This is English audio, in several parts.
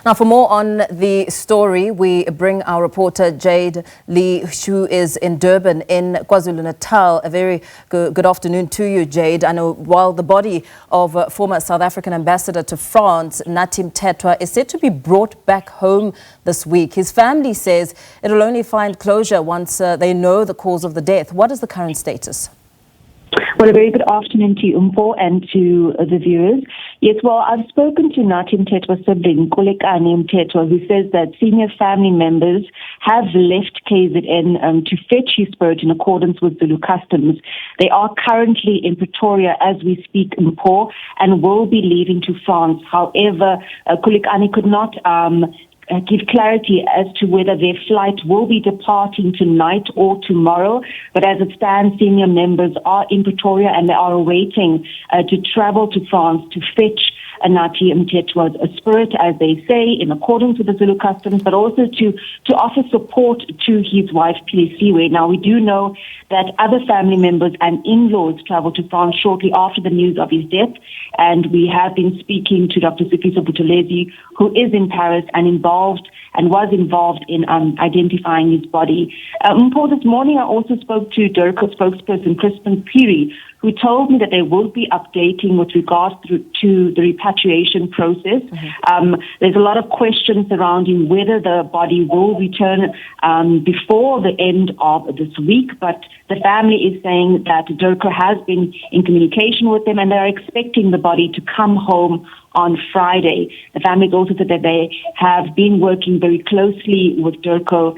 Now, for more on the story, we bring our reporter Jayed Lee, who is in Durban in KwaZulu-Natal. A very good afternoon to you, Jayed. I know while the body of former South African ambassador to France, Nathi Mthethwa, is said to be brought back home this week, his family says it will only find closure once they know the cause of the death. What is the current status? Well, a very good afternoon to you, Umpo, and to the viewers. Yes, well, I've spoken to Nathi Mthethwa's sibling, Nathi Mthethwa, who says that senior family members have left KZN to fetch his spirit in accordance with Zulu customs. They are currently in Pretoria as we speak, Umpo, and will be leaving to France. However, Nathi could not give clarity as to whether their flight will be departing tonight or tomorrow. But as it stands, senior members are in Pretoria and they are awaiting to travel to France to fetch Nathi Mthethwa's spirit, as they say, in accordance with the Zulu customs, but also to offer support to his wife, Pilisiwe. Now, we do know that other family members and in-laws traveled to France shortly after the news of his death, and we have been speaking to Dr. Sifiso Buthelezi, who is in Paris and was involved in identifying his body. This morning I also spoke to DIRCO spokesperson Crispin Piri, who told me that they will be updating with regards to the repatriation process. There's a lot of questions surrounding whether the body will return before the end of this week, but the family is saying that DIRCO has been in communication with them and they're expecting the body to come home on Friday. The family also said that they have been working very closely with DIRCO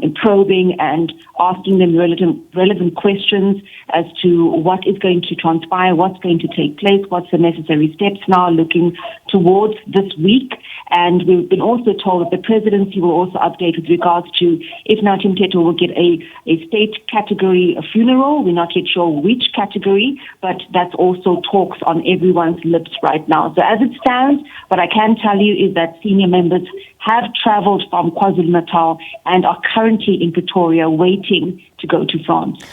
in probing and asking them relevant questions as to what is going to transpire, what's going to take place, what's the necessary steps now, looking towards this week. And we've been also told that the presidency will also update with regards to if Nathi Mthethwa will get a state category funeral. We're not yet sure which category, but that's also talks on everyone's lips right now. So as it stands, what I can tell you is that senior members have traveled from KwaZulu-Natal and are currently in Pretoria waiting to go to France.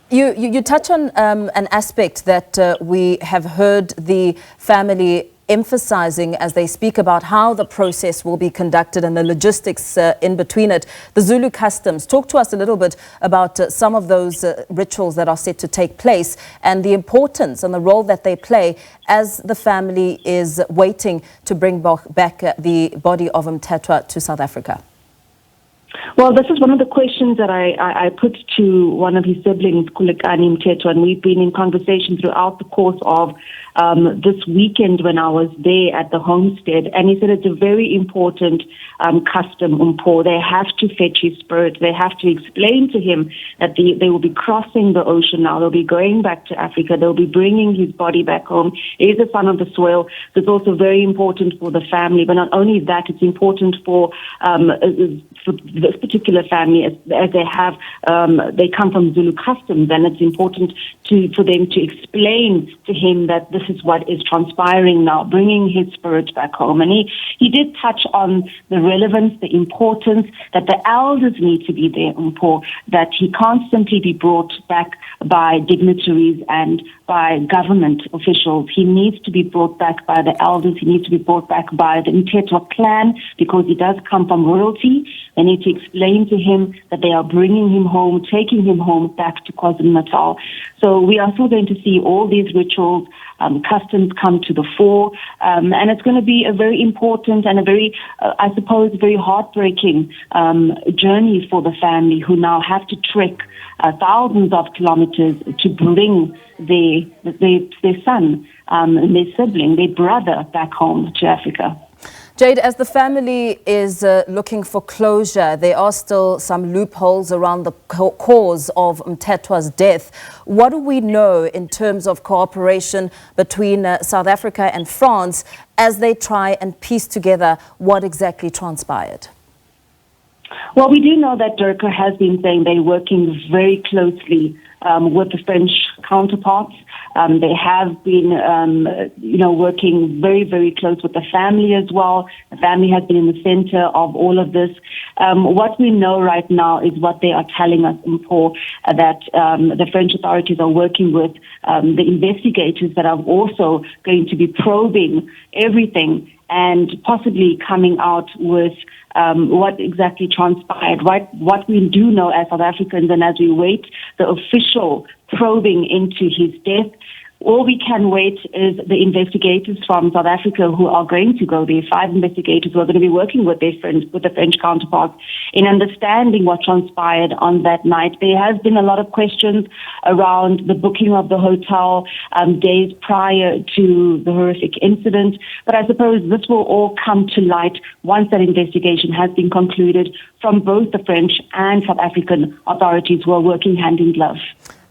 You touch on an aspect that we have heard the family emphasizing as they speak about how the process will be conducted and the logistics in between it. The Zulu customs. Talk to us a little bit about some of those rituals that are set to take place and the importance and the role that they play as the family is waiting to bring back the body of Mthethwa to South Africa. Well, this is one of the questions that I put to one of his siblings, Nathi Mthethwa, and we've been in conversation throughout the course of this weekend when I was there at the homestead, and he said it's a very important custom, Umpo. They have to fetch his spirit. They have to explain to him that they will be crossing the ocean now. They'll be going back to Africa. They'll be bringing his body back home. He is a son of the soil. So it's also very important for the family. But not only that, it's important for this particular family as they have, they come from Zulu customs, and it's important for them to explain to him that this is what is transpiring now, bringing his spirit back home. And he did touch on the relevance, the importance, that the elders need to be there, that he can't simply be brought back by dignitaries and by government officials. He needs to be brought back by the elders. He needs to be brought back by the Mthethwa clan because he does come from royalty. They need to explain to him that they are bringing him home, taking him home back to KwaZulu-Natal. So we are still going to see all these rituals, customs come to the fore, and it's going to be a very important and a very, I suppose, very heartbreaking journey for the family who now have to trek thousands of kilometers to bring their son, their sibling, their brother back home to Africa. Jayed, as the family is looking for closure, there are still some loopholes around the cause of Mthethwa's death. What do we know in terms of cooperation between South Africa and France as they try and piece together what exactly transpired? Well, we do know that DIRCO has been saying they're working very closely with the French counterparts. They have been, working very, very close with the family as well. The family has been in the center of all of this. What we know right now is what they are telling us, that the French authorities are working with the investigators that are also going to be probing everything and possibly coming out with what exactly transpired. What we do know as South Africans, and as we wait the official probing into his death, all we can wait is the investigators from South Africa who are going to go there, 5 investigators who are going to be working with their friends, with the French counterparts, in understanding what transpired on that night. There has been a lot of questions around the booking of the hotel days prior to the horrific incident, but I suppose this will all come to light once that investigation has been concluded from both the French and South African authorities who are working hand in glove.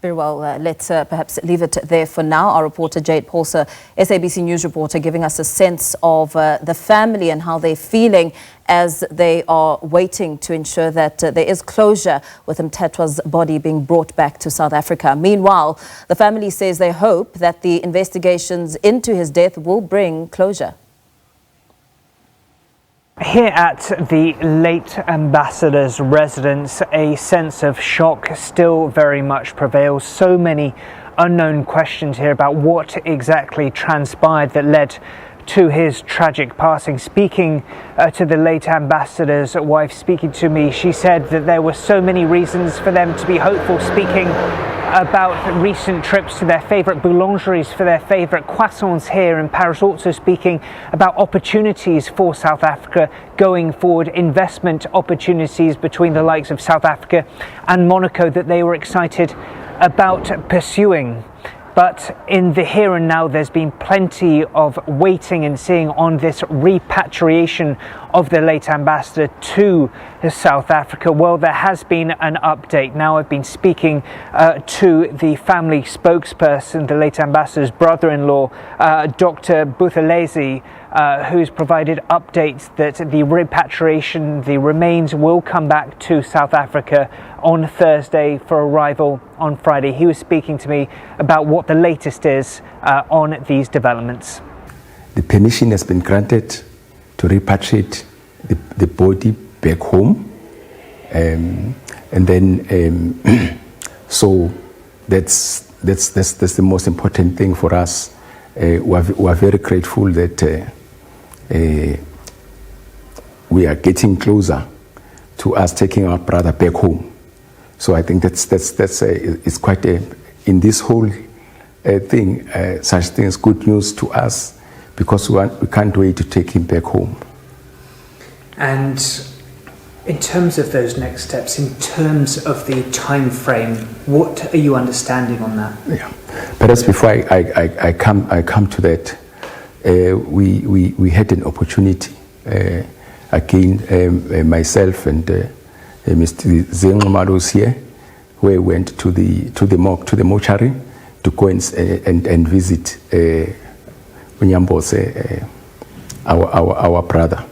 Very well, let's perhaps leave it there for now. Our reporter Jayed Paulse, SABC News reporter, giving us a sense of the family and how they're feeling as they are waiting to ensure that there is closure with Mthethwa's body being brought back to South Africa. Meanwhile, the family says they hope that the investigations into his death will bring closure. Here at the late ambassador's residence, a sense of shock still very much prevails. So many unknown questions here about what exactly transpired that led to his tragic passing. Speaking to the late ambassador's wife, speaking to me, she said that there were so many reasons for them to be hopeful, speaking about recent trips to their favourite boulangeries for their favourite croissants here in Paris, also speaking about opportunities for South Africa going forward, investment opportunities between the likes of South Africa and Monaco that they were excited about pursuing. But in the here and now, there's been plenty of waiting and seeing on this repatriation of the late ambassador to South Africa. Well, there has been an update. Now I've been speaking to the family spokesperson, the late ambassador's brother-in-law, Dr. Buthelezi, who's provided updates that the repatriation, the remains will come back to South Africa on Thursday for arrival on Friday. He was speaking to me about what the latest is on these developments. The permission has been granted to repatriate the body back home, and then so that's the most important thing for us. We are very grateful that we are getting closer to us taking our brother back home. So I think that's it's quite in this whole thing. Such things good news to us because we can't wait to take him back home. And in terms of those next steps, in terms of the time frame, what are you understanding on that? Yeah, perhaps before I come to that, we had an opportunity again, myself and Mr. Zengmados here, where we went to the mortuary to go and visit Unyambose, our brother.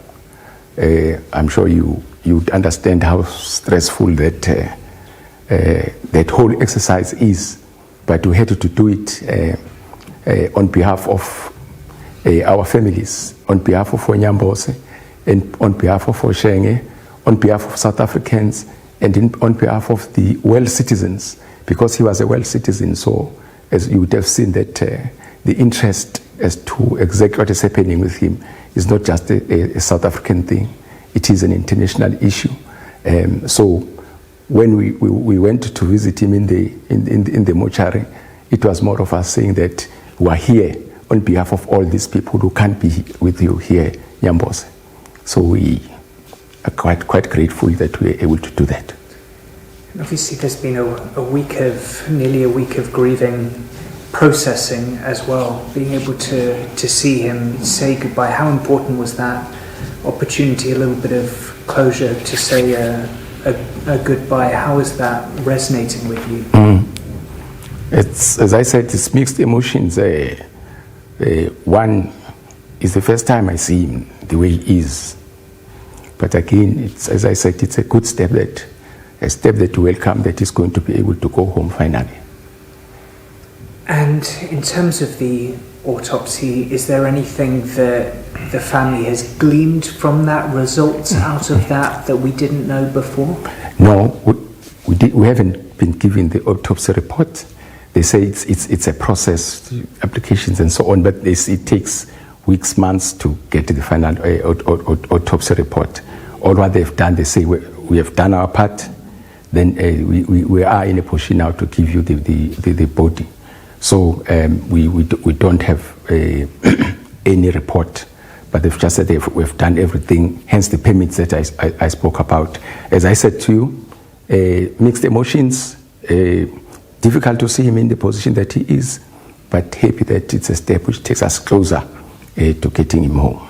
I'm sure you understand how stressful that whole exercise is, but we had to do it on behalf of our families, on behalf of Unyambose, and on behalf of Oshenge, on behalf of South Africans, and on behalf of the world citizens, because he was a world citizen. So, as you would have seen, that the interest as to exactly what is happening with him is not just a South African thing; it is an international issue. So, when we went to visit him in the mortuary, it was more of us saying that we are here on behalf of all these people who can't be with you here, Nyambose. So we are quite grateful that we were able to do that. And obviously there's been nearly a week of grieving, processing as well, being able to see him say goodbye. How important was that opportunity, a little bit of closure to say a goodbye? How is that resonating with you? It's, as I said, it's mixed emotions. One is the first time I see him the way he is. But again, it's, as I said, it's a good step, a step that we welcome, that he's going to be able to go home finally. And in terms of the autopsy, is there anything that the family has gleaned from that, results out of that we didn't know before? No, we haven't been given the autopsy report. They say it's a process, applications and so on, but it takes weeks, months to get the final autopsy report. All what they've done, they say we have done our part. Then we are in a position now to give you the body. So we don't have any report, but they've just said we've done everything, hence the permits that I spoke about. As I said to you, mixed emotions, difficult to see him in the position that he is, but happy that it's a step which takes us closer to getting him home.